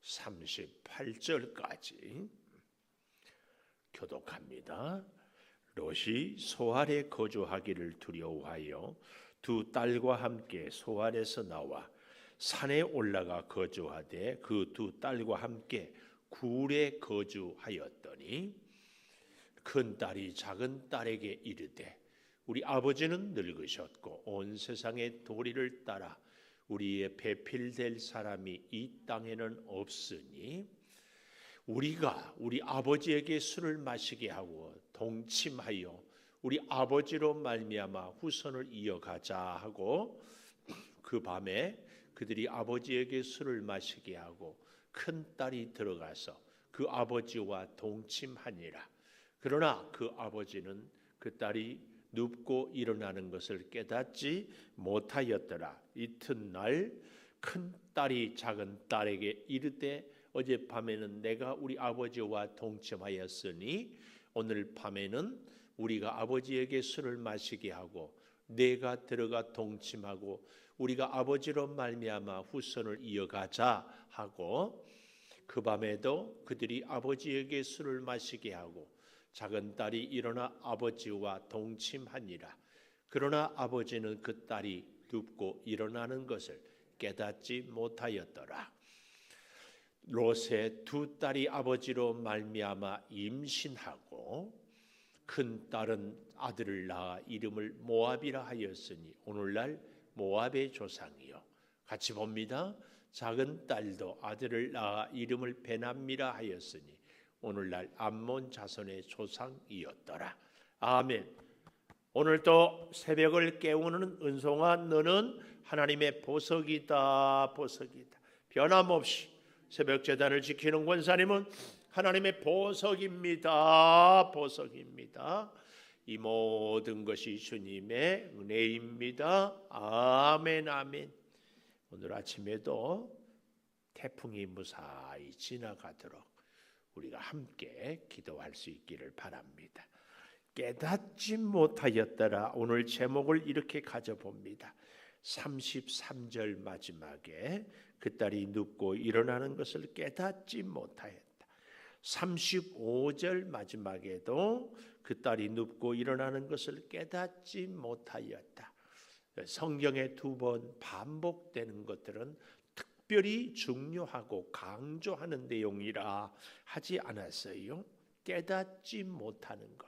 38절까지 교독합니다. 롯이 소알에 거주하기를 두려워하여 두 딸과 함께 소알에서 나와 산에 올라가 거주하되 그 두 딸과 함께 굴에 거주하였더니 큰 딸이 작은 딸에게 이르되 우리 아버지는 늙으셨고 온 세상의 도리를 따라 우리의 배필될 사람이 이 땅에는 없으니 우리가 우리 아버지에게 술을 마시게 하고 동침하여 우리 아버지로 말미암아 후손을 이어가자 하고 그 밤에 그들이 아버지에게 술을 마시게 하고 큰 딸이 들어가서 그 아버지와 동침하니라. 그러나 그 아버지는 그 딸이 눕고 일어나는 것을 깨닫지 못하였더라. 이튿날 큰 딸이 작은 딸에게 이르되 어젯밤에는 내가 우리 아버지와 동침하였으니 오늘 밤에는 우리가 아버지에게 술을 마시게 하고 내가 들어가 동침하고 우리가 아버지로 말미암아 후손을 이어가자 하고 그 밤에도 그들이 아버지에게 술을 마시게 하고 작은 딸이 일어나 아버지와 동침하니라. 그러나 아버지는 그 딸이 눕고 일어나는 것을 깨닫지 못하였더라. 롯의 두 딸이 아버지로 말미암아 임신하고 큰 딸은 아들을 낳아 이름을 모압이라 하였으니 오늘날 모압의 조상이요. 같이 봅니다. 작은 딸도 아들을 낳아 이름을 베남미라 하였으니 오늘날 암몬 자손의 조상이었더라. 아멘. 오늘도 새벽을 깨우는 은송아 너는 하나님의 보석이다. 보석이다. 변함없이 새벽 제단을 지키는 권사님은 하나님의 보석입니다. 보석입니다. 이 모든 것이 주님의 은혜입니다. 아멘 아멘. 오늘 아침에도 태풍이 무사히 지나가도록 우리가 함께 기도할 수 있기를 바랍니다. 깨닫지 못하였더라. 오늘 제목을 이렇게 가져봅니다. 33절 마지막에 그 딸이 눕고 일어나는 것을 깨닫지 못하였다. 35절 마지막에도 그 딸이 눕고 일어나는 것을 깨닫지 못하였다. 성경에 두 번 반복되는 것들은 특별히 중요하고 강조하는 내용이라 하지 않았어요. 깨닫지 못하는 것.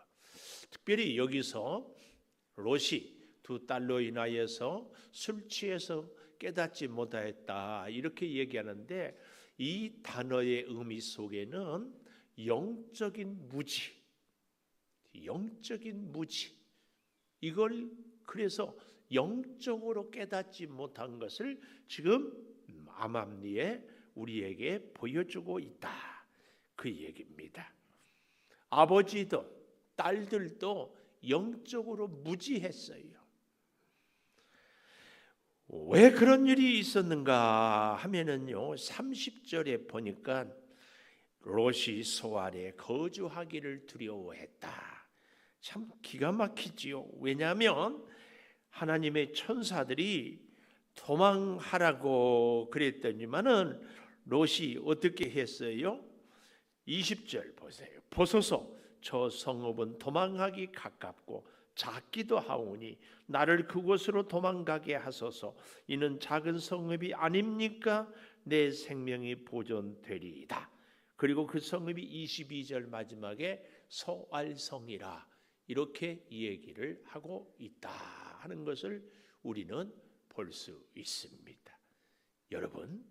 특별히 여기서 롯이 두 딸로 인하여서 술 취해서 깨닫지 못하였다 이렇게 얘기하는데 이 단어의 의미 속에는 영적인 무지, 영적인 무지 이걸 그래서 영적으로 깨닫지 못한 것을 지금 암암리에 우리에게 보여주고 있다 그 얘기입니다. 아버지도 딸들도 영적으로 무지했어요. 왜 그런 일이 있었는가 하면은요 30절에 보니까 롯이 소알에 거주하기를 두려워했다. 참 기가 막히지요. 왜냐하면 하나님의 천사들이 도망하라고 그랬더니만은 롯이 어떻게 했어요? 20절 보세요. 보소서 저 성읍은 도망하기 가깝고 작기도 하오니 나를 그곳으로 도망가게 하소서. 이는 작은 성읍이 아닙니까? 내 생명이 보존되리이다. 그리고 그 성읍이 22절 마지막에 소알성이라 이렇게 얘기를 하고 있다 하는 것을 우리는 볼 수 있습니다. 여러분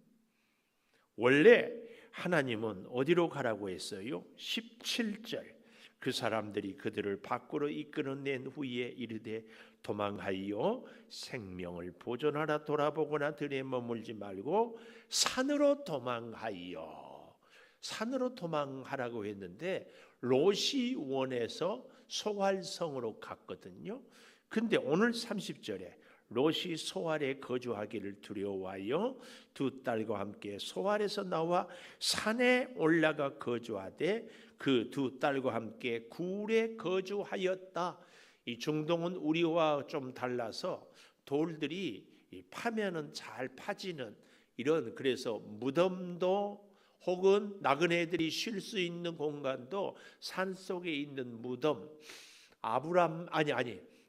원래 하나님은 어디로 가라고 했어요? 17절 그 사람들이 그들을 밖으로 이끌어낸 후에 이르되 도망하여 생명을 보존하라. 돌아보거나 들에 머물지 말고 산으로 도망하여. 산으로 도망하라고 했는데 롯이 원해서 소알성으로 갔거든요. 근데 오늘 30절에 롯이 소알에 거주하기를 두려워하여 두 딸과 함께 소알에서 나와 산에 올라가 거주하되 그 두 딸과 함께 굴에 거주하였다. 이 중동은 우리와 좀 달라서 돌들이 파면은 잘 파지는 이런 그래서 무덤도 혹은 나그네들이 쉴 수 있는 공간도 산속에 있는 무덤,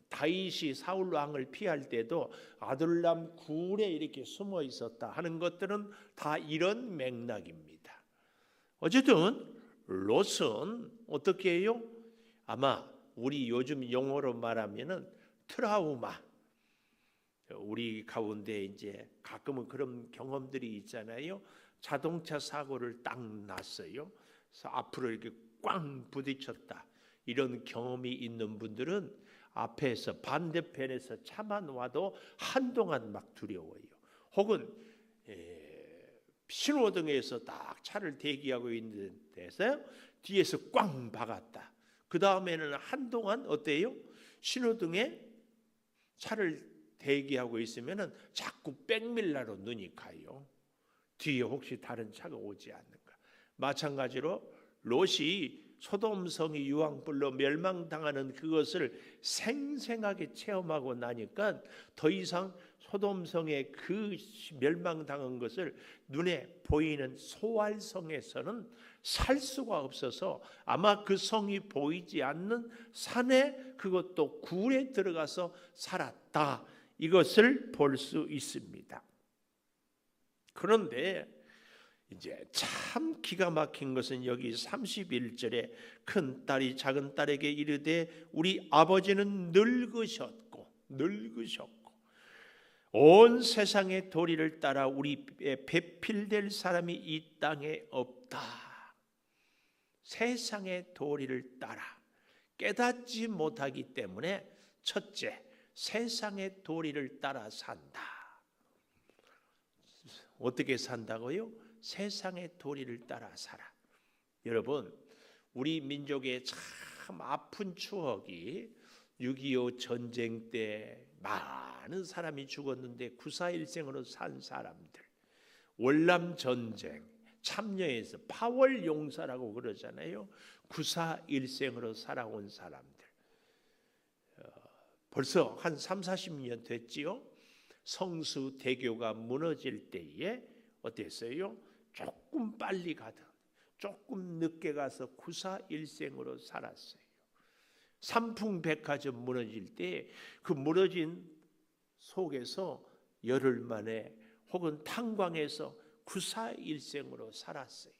다윗이 사울 왕을 피할 때도 아둘람 굴에 이렇게 숨어 있었다 하는 것들은 다 이런 맥락입니다. 어쨌든 롯은 어떻게 해요? 아마 우리 요즘 용어로 말하면은 트라우마. 우리 가운데 이제 가끔은 그런 경험들이 있잖아요. 자동차 사고를 딱 났어요. 그래서 앞으로 이렇게 꽝 부딪혔다. 이런 경험이 있는 분들은 앞에서 반대편에서 차만 와도 한동안 막 두려워요. 혹은 신호등에서 딱 차를 대기하고 있는 데서 뒤에서 꽝 박았다. 그 다음에는 한동안 어때요? 신호등에 차를 대기하고 있으면은 자꾸 백밀러로 눈이 가요. 뒤에 혹시 다른 차가 오지 않는가. 마찬가지로 롯이 소돔성이 유황불로 멸망당하는 그것을 생생하게 체험하고 나니까 더 이상 소돔성의 그 멸망당한 것을 눈에 보이는 소알성에서는 살 수가 없어서 아마 그 성이 보이지 않는 산에, 그것도 굴에 들어가서 살았다. 이것을 볼 수 있습니다. 그런데 이제 참 기가 막힌 것은 여기 31절에 큰 딸이 작은 딸에게 이르되 우리 아버지는 늙으셨고 온 세상의 도리를 따라 우리의 배필될 사람이 이 땅에 없다. 세상의 도리를 따라 깨닫지 못하기 때문에 첫째, 세상의 도리를 따라 산다. 어떻게 산다고요? 세상의 도리를 따라 살아. 여러분, 우리 민족의 참 아픈 추억이 6.25 전쟁 때 많은 사람이 죽었는데 구사일생으로 산 사람들, 월남 전쟁 참여해서 파월 용사라고 그러잖아요. 구사일생으로 살아온 사람들. 벌써 한 30-40년 됐지요. 성수대교가 무너질 때에 어땠어요? 조금 빨리 가든 조금 늦게 가서 구사일생으로 살았어요. 삼풍백화점 무너질 때 그 무너진 속에서 열흘 만에 혹은 탄광에서 구사일생으로 살았어요.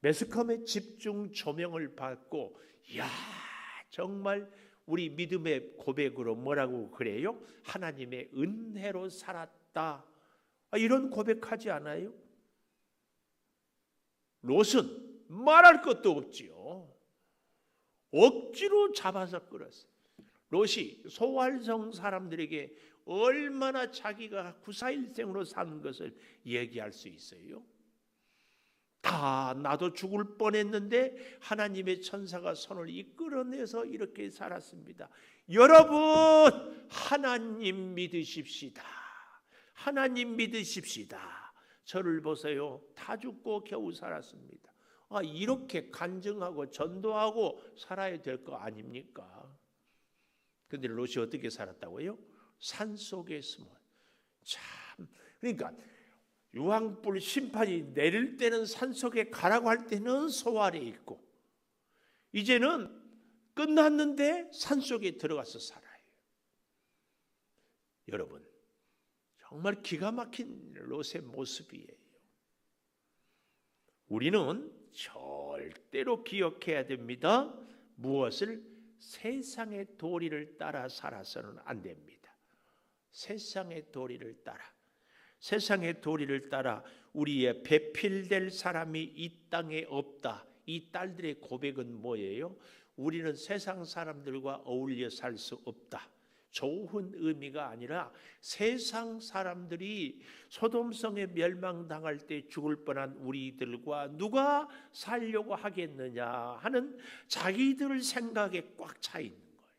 매스컴의 집중 조명을 받고 야 정말 우리 믿음의 고백으로 뭐라고 그래요? 하나님의 은혜로 살았다. 이런 고백하지 않아요? 롯은 말할 것도 없지요. 억지로 잡아서 끌었어요. 롯이 소활성 사람들에게 얼마나 자기가 구사일생으로 사는 것을 얘기할 수 있어요? 다 나도 죽을 뻔했는데 하나님의 천사가 손을 이끌어내서 이렇게 살았습니다. 여러분, 하나님 믿으십시다. 하나님 믿으십시다. 저를 보세요. 다 죽고 겨우 살았습니다. 이렇게 간증하고 전도하고 살아야 될 거 아닙니까? 그런데 롯이 어떻게 살았다고요? 산속에 숨어. 참, 그러니까 유황불 심판이 내릴 때는 산속에 가라고 할 때는 소알에 있고, 이제는 끝났는데 산속에 들어가서 살아요. 여러분, 정말 기가 막힌 롯의 모습이에요. 우리는 절대로 기억해야 됩니다. 무엇을? 세상의 도리를 따라 살아서는 안 됩니다. 세상의 도리를 따라. 세상의 도리를 따라 우리의 배필될 사람이 이 땅에 없다. 이 딸들의 고백은 뭐예요? 우리는 세상 사람들과 어울려 살 수 없다. 좋은 의미가 아니라 세상 사람들이 소돔성에 멸망당할 때 죽을 뻔한 우리들과 누가 살려고 하겠느냐 하는 자기들 생각에 꽉 차 있는 거예요.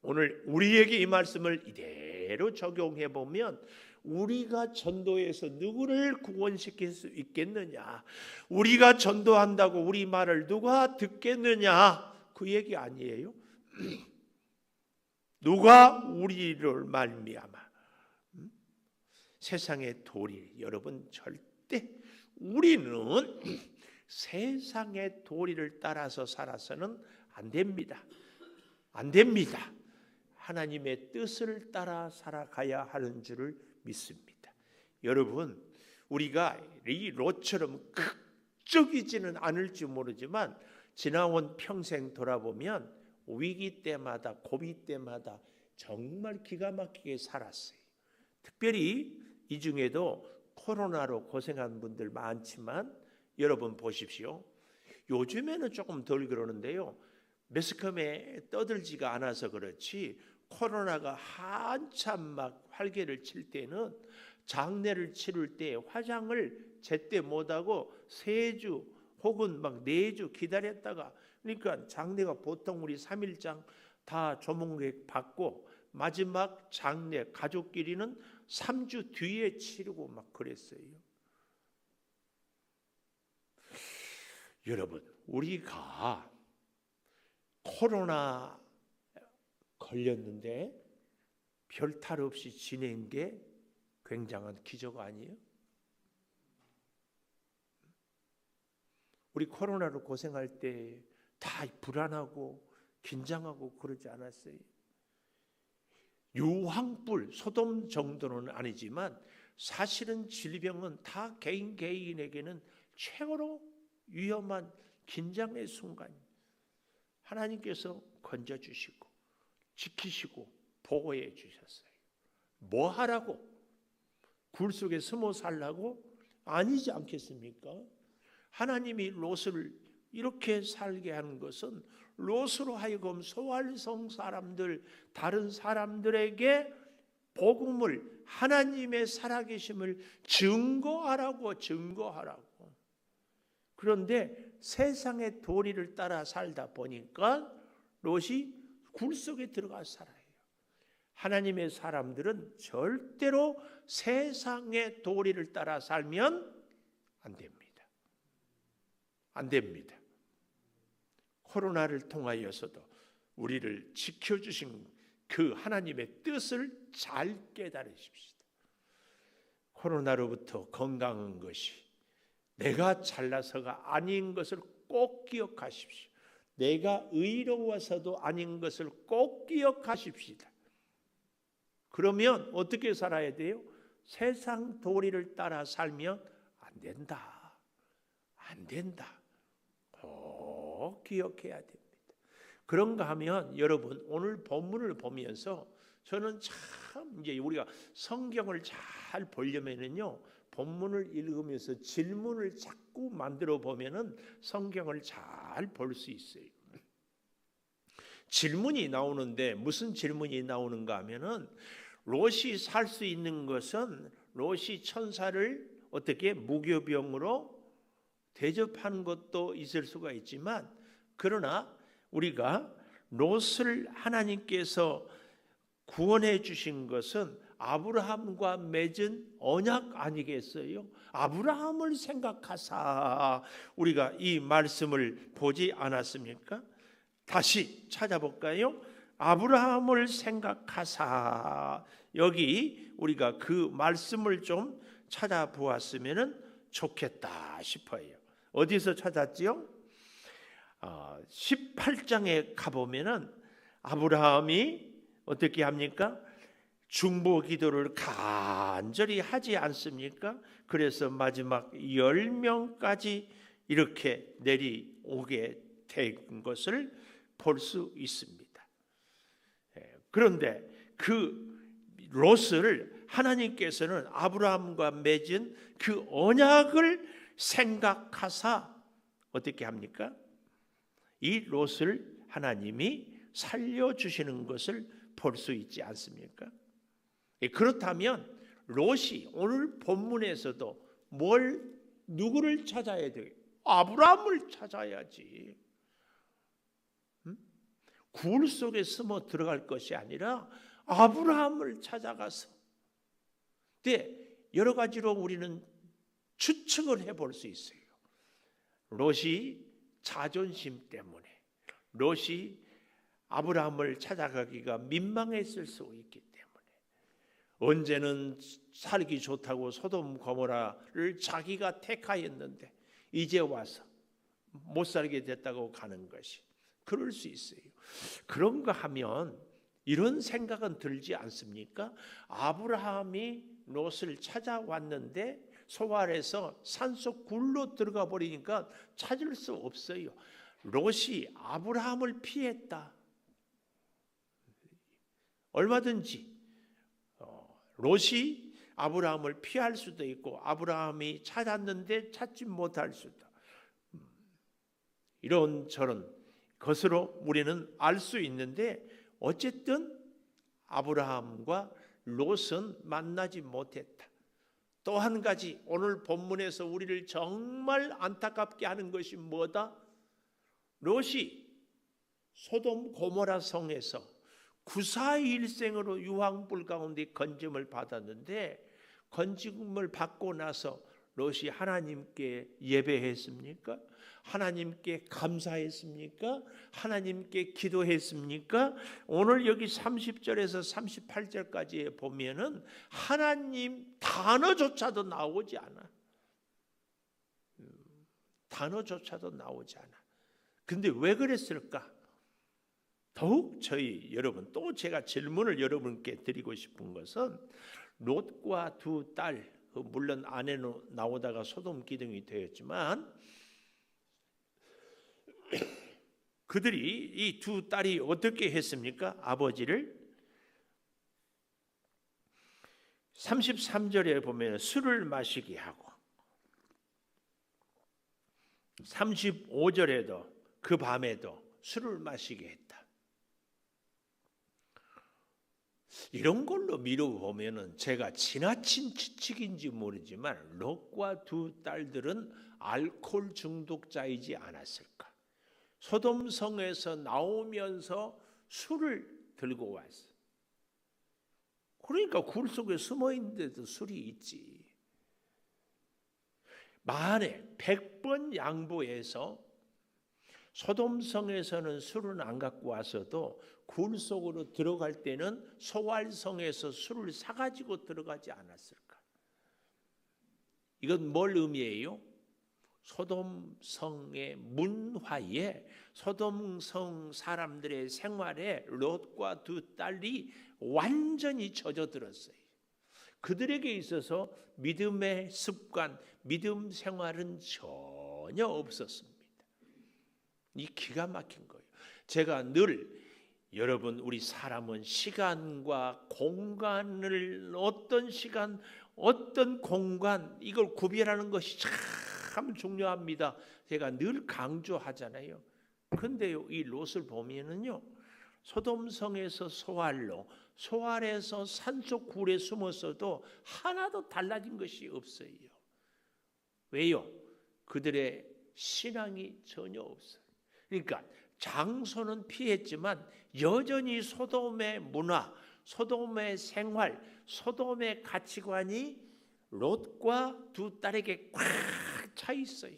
오늘 우리에게 이 말씀을 이대로 적용해 보면 우리가 전도해서 누구를 구원시킬 수 있겠느냐, 우리가 전도한다고 우리 말을 누가 듣겠느냐, 그 얘기 아니에요? 누가 우리를 말미암아 세상의 도리, 여러분 절대 우리는 세상의 도리를 따라서 살아서는 안 됩니다. 안 됩니다. 하나님의 뜻을 따라 살아가야 하는 줄을 믿습니다. 여러분, 우리가 이 롯처럼 극적이지는 않을지 모르지만 지나온 평생 돌아보면 위기 때마다 고비 때마다 정말 기가 막히게 살았어요. 특별히 이 중에도 코로나로 고생한 분들 많지만 여러분 보십시오. 요즘에는 조금 덜 그러는데요. 매스컴에 떠들지가 않아서 그렇지 코로나가 한참 막 활개를 칠 때는 장례를 치를 때 화장을 제때 못하고 3주 혹은 막 4주 기다렸다가, 그러니까 장례가 보통 우리 3일장 다 조문객 받고 마지막 장례 가족끼리는 3주 뒤에 치르고 막 그랬어요. 여러분, 우리가 코로나 걸렸는데 별 탈 없이 지낸 게 굉장한 기적 아니에요? 우리 코로나로 고생할 때 다 불안하고 긴장하고 그러지 않았어요? 유황불, 소돔 정도는 아니지만 사실은 질병은 다 개인에게는 최고로 위험한 긴장의 순간, 하나님께서 건져주시고 지키시고 보호해 주셨어요. 뭐 하라고? 굴 속에 숨어 살라고? 아니지 않겠습니까? 하나님이 롯을 이렇게 살게 하는 것은 롯으로 하여금 소알성 사람들, 다른 사람들에게 복음을, 하나님의 살아계심을 증거하라고. 그런데 세상의 도리를 따라 살다 보니까 롯이 굴 속에 들어가 살아요. 하나님의 사람들은 절대로 세상의 도리를 따라 살면 안 됩니다. 안 됩니다. 코로나를 통하여서도 우리를 지켜주신 그 하나님의 뜻을 잘 깨달으십시오. 코로나로부터 건강한 것이 내가 잘나서가 아닌 것을 꼭 기억하십시오. 내가 의로워서도 아닌 것을 꼭 기억하십시오. 그러면 어떻게 살아야 돼요? 세상 도리를 따라 살면 안 된다. 안 된다. 꼭 기억해야 됩니다. 그런가 하면 여러분, 오늘 본문을 보면서 저는 참 이제 우리가 성경을 잘 보려면은요, 본문을 읽으면서 질문을 자꾸 만들어 보면은 성경을 잘 볼 수 있어요. 질문이 나오는데 무슨 질문이 나오는가 하면은 롯이 살 수 있는 것은 롯이 천사를 어떻게 무교병으로 대접하는 것도 있을 수가 있지만, 그러나 우리가 롯을 하나님께서 구원해 주신 것은 아브라함과 맺은 언약 아니겠어요? 아브라함을 생각하사 우리가 이 말씀을 보지 않았습니까? 다시 찾아볼까요? 아브라함을 생각하사, 여기 우리가 그 말씀을 좀 찾아보았으면 좋겠다 싶어요. 어디서 찾았지요? 18장에 가보면은 아브라함이 어떻게 합니까? 중보 기도를 간절히 하지 않습니까? 그래서 마지막 10명까지 이렇게 내려오게 된 것을 볼 수 있습니다. 그런데 그 롯을 하나님께서는 아브라함과 맺은 그 언약을 생각하사 어떻게 합니까? 이 롯을 하나님이 살려주시는 것을 볼 수 있지 않습니까? 그렇다면 롯이 오늘 본문에서도 누구를 찾아야 돼요? 아브라함을 찾아야지. 굴 속에 숨어 들어갈 것이 아니라 아브라함을 찾아가서, 여러 가지로 우리는 추측을 해볼 수 있어요. 롯이 자존심 때문에, 롯이 아브라함을 찾아가기가 민망했을 수 있기 때문에, 언제는 살기 좋다고 소돔 고모라를 자기가 택하였는데 이제 와서 못 살게 됐다고 가는 것이, 그럴 수 있어요. 그런가 하면 이런 생각은 들지 않습니까? 아브라함이 롯을 찾아왔는데 소알에서 산속 굴로 들어가 버리니까 찾을 수 없어요. 롯이 아브라함을 피했다. 얼마든지 롯이 아브라함을 피할 수도 있고 아브라함이 찾았는데 찾지 못할 수도, 이런저런 것으로 우리는 알 수 있는데 어쨌든 아브라함과 롯은 만나지 못했다. 또 한 가지 오늘 본문에서 우리를 정말 안타깝게 하는 것이 뭐다? 롯이 소돔 고모라 성에서 구사일생으로 유황불 가운데 건짐을 받았는데, 건짐을 받고 나서 롯이 하나님께 예배했습니까? 하나님께 감사했습니까? 하나님께 기도했습니까? 오늘 여기 30절에서 38절까지 보면은 하나님 단어조차도 나오지 않아. 단어조차도 나오지 않아. 근데 왜 그랬을까? 더욱 저희 여러분, 또 제가 질문을 여러분께 드리고 싶은 것은, 롯과 두 딸, 물론 아내는 나오다가 소돔 기둥이 되었지만 그들이, 이 두 딸이 어떻게 했습니까? 아버지를 33절에 보면 술을 마시게 하고, 35절에도 그 밤에도 술을 마시게 했다. 이런 걸로 미뤄보면은 제가 지나친 추측인지 모르지만 롯과 두 딸들은 알코올 중독자이지 않았을까? 소돔 성에서 나오면서 술을 들고 왔어. 그러니까 굴 속에 숨어 있는데도 술이 있지. 만에 100번 양보해서 소돔 성에서는 술은 안 갖고 왔어도 굴 속으로 들어갈 때는 소알 성에서 술을 사가지고 들어가지 않았을까? 이건 뭘 의미해요? 소돔 성의 문화에, 소돔 성 사람들의 생활에 롯과 두 딸이 완전히 젖어들었어요. 그들에게 있어서 믿음의 습관, 믿음 생활은 전혀 없었습니다. 이 기가 막힌 거예요. 제가 늘 여러분, 우리 사람은 시간과 공간을, 어떤 시간, 어떤 공간, 이걸 구별하는 것이 참 중요합니다. 제가 늘 강조하잖아요. 그런데요, 이 롯을 보면은요, 소돔성에서 소알로, 소알에서 산속 굴에 숨었어도 하나도 달라진 것이 없어요. 왜요? 그들의 신앙이 전혀 없어요. 그러니까 장소는 피했지만 여전히 소돔의 문화, 소돔의 생활, 소돔의 가치관이 롯과 두 딸에게 꽉 차 있어요.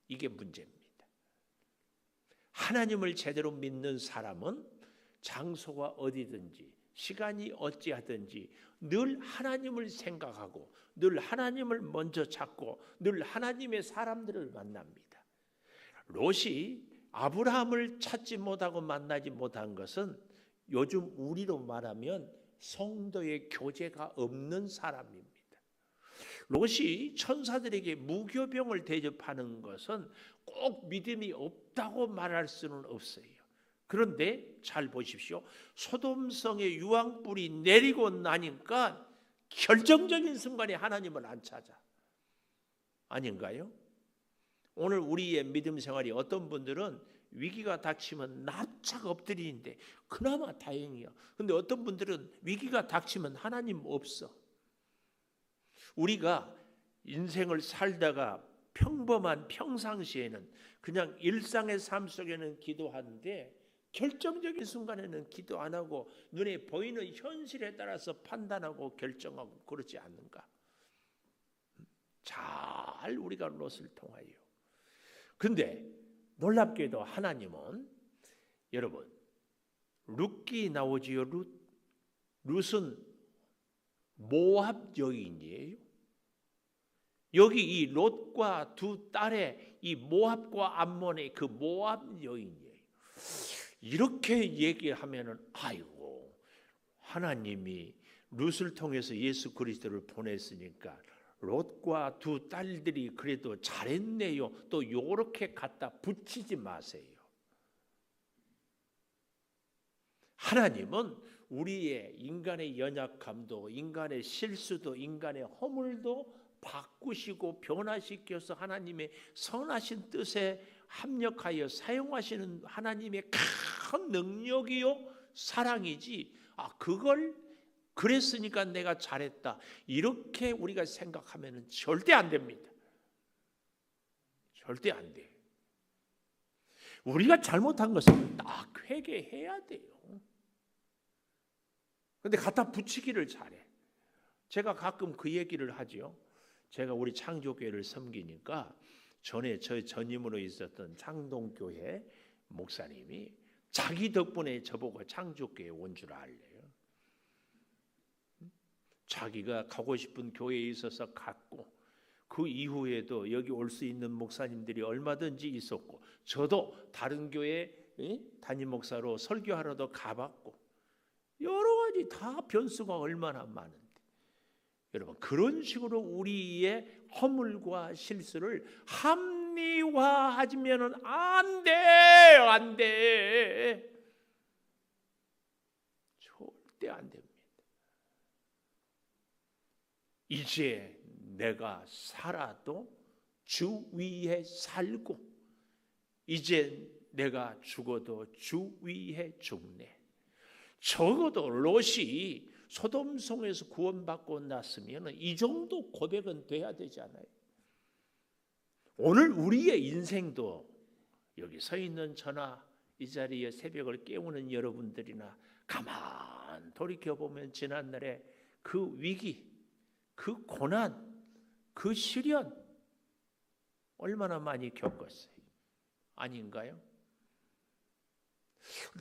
이게 문제입니다. 하나님을 제대로 믿는 사람은 장소가 어디든지 시간이 어찌하든지 늘 하나님을 생각하고 늘 하나님을 먼저 찾고 늘 하나님의 사람들을 만납니다. 롯이 아브라함을 찾지 못하고 만나지 못한 것은 요즘 우리로 말하면 성도의 교제가 없는 사람입니다. 롯이 천사들에게 무교병을 대접하는 것은 꼭 믿음이 없다고 말할 수는 없어요. 그런데 잘 보십시오. 소돔성의 유황불이 내리고 나니까 결정적인 순간에 하나님을 안 찾아. 아닌가요? 오늘 우리의 믿음 생활이, 어떤 분들은 위기가 닥치면 납작 엎드리는데 그나마 다행이야. 근데 어떤 분들은 위기가 닥치면 하나님 없어. 우리가 인생을 살다가 평범한 평상시에는 그냥 일상의 삶 속에는 기도하는데 결정적인 순간에는 기도 안 하고 눈에 보이는 현실에 따라서 판단하고 결정하고 그렇지 않는가? 잘 우리가 롯을 통하여. 근데 놀랍게도 하나님은, 여러분, 룻기 나오지요. 룻은 모압 여인이에요. 여기 이 롯과 두 딸의 이 모압과 암몬의 그 모압 여인이에요. 이렇게 얘기하면은 아이고, 하나님이 룻을 통해서 예수 그리스도를 보냈으니까 롯과 두 딸들이 그래도 잘했네요. 또 요렇게 갖다 붙이지 마세요. 하나님은 우리의 인간의 연약함도, 인간의 실수도, 인간의 허물도 바꾸시고 변화시켜서 하나님의 선하신 뜻에 합력하여 사용하시는 하나님의 큰 능력이요 사랑이지, 그걸 그랬으니까 내가 잘했다 이렇게 우리가 생각하면 절대 안 됩니다. 절대 안 돼. 우리가 잘못한 것은 딱 회개해야 돼요. 근데 갖다 붙이기를 잘해. 제가 가끔 그 얘기를 하죠. 제가 우리 창조교회를 섬기니까 전에 저희 전임으로 있었던 창동교회 목사님이 자기 덕분에 저보고 창조교회 온 줄 알래요. 자기가 가고 싶은 교회에 있어서 갔고, 그 이후에도 여기 올 수 있는 목사님들이 얼마든지 있었고, 저도 다른 교회 담임 목사로 설교하러도 가봤고, 여러 가지 다 변수가 얼마나 많은데, 여러분 그런 식으로 우리의 허물과 실수를 합리화하지면은 안 돼, 안 돼. 절대 안 됩니다. 이제 내가 살아도 주 위에 살고, 이제 내가 죽어도 주 위에 죽네. 적어도 롯이 소돔성에서 구원받고 났으면 이 정도 고백은 돼야 되잖아요. 오늘 우리의 인생도 여기 서 있는 저나 이 자리에 새벽을 깨우는 여러분들이나 가만 돌이켜보면 지난날에 그 위기, 그 고난, 그 시련 얼마나 많이 겪었어요. 아닌가요?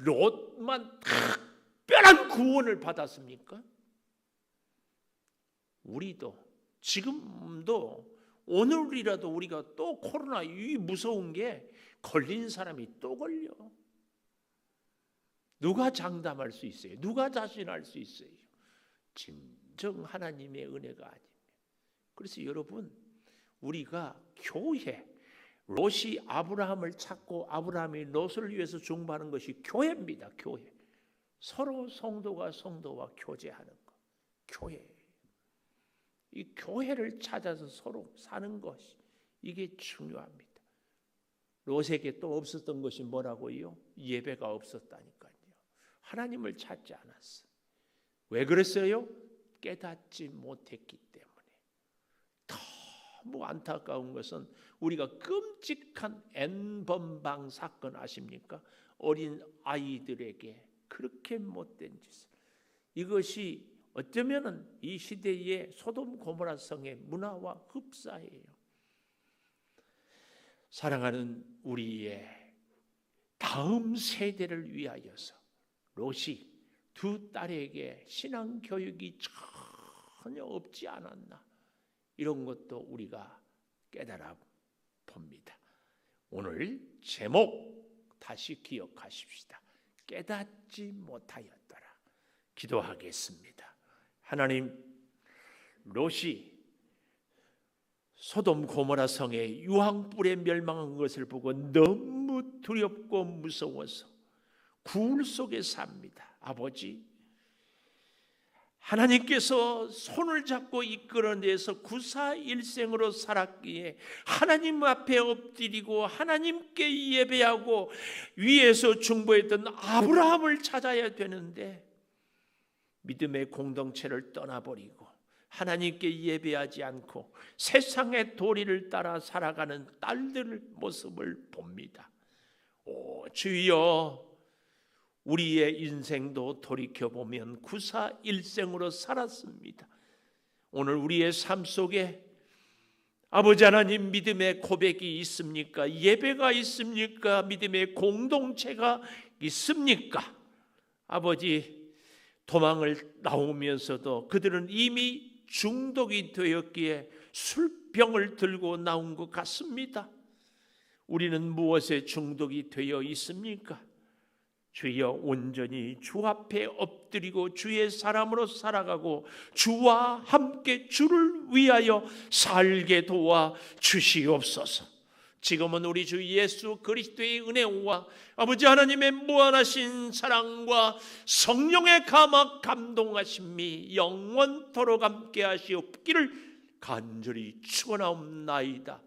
롯만 특별한 구원을 받았습니까? 우리도 지금도 오늘이라도 우리가 또 코로나 이 무서운 게 걸린 사람이 또 걸려. 누가 장담할 수 있어요? 누가 자신할 수 있어요? 진정 하나님의 은혜가 아니면. 그래서 여러분, 우리가 교회, 롯이 아브라함을 찾고 아브라함이 롯을 위해서 중보하는 것이 교회입니다. 교회. 서로 성도가 성도와 교제하는 것, 교회. 이 교회를 찾아서 서로 사는 것이 이게 중요합니다. 롯에게 또 없었던 것이 뭐라고요? 예배가 없었다니까요. 하나님을 찾지 않았어. 왜 그랬어요? 깨닫지 못했기 때문에. 너무 안타까운 것은 우리가 끔찍한 N번방 사건 아십니까? 어린 아이들에게 그렇게 못된 짓을. 이것이 어쩌면은 이 시대의 소돔 고모라 성의 문화와 흡사해요. 사랑하는 우리의 다음 세대를 위하여서 롯이 두 딸에게 신앙 교육이 전혀 없지 않았나, 이런 것도 우리가 깨달아 봅니다. 오늘 제목 다시 기억하십시다. 깨닫지 못하였더라. 기도하겠습니다. 하나님, 롯이 소돔 고모라 성의 유황불에 멸망한 것을 보고 너무 두렵고 무서워서 굴 속에 삽니다. 아버지, 하나님께서 손을 잡고 이끌어내서 구사일생으로 살았기에 하나님 앞에 엎드리고 하나님께 예배하고 위에서 중보했던 아브라함을 찾아야 되는데 믿음의 공동체를 떠나버리고 하나님께 예배하지 않고 세상의 도리를 따라 살아가는 딸들 모습을 봅니다. 오 주여, 우리의 인생도 돌이켜보면 구사일생으로 살았습니다. 오늘 우리의 삶 속에 아버지 하나님, 믿음의 고백이 있습니까? 예배가 있습니까? 믿음의 공동체가 있습니까? 아버지, 도망을 나오면서도 그들은 이미 중독이 되었기에 술병을 들고 나온 것 같습니다. 우리는 무엇에 중독이 되어 있습니까? 주여 온전히 주 앞에 엎드리고 주의 사람으로 살아가고 주와 함께 주를 위하여 살게 도와 주시옵소서. 지금은 우리 주 예수 그리스도의 은혜와 아버지 하나님의 무한하신 사랑과 성령의 감동하심이 영원토록 함께 하시옵기를 간절히 축원하옵나이다.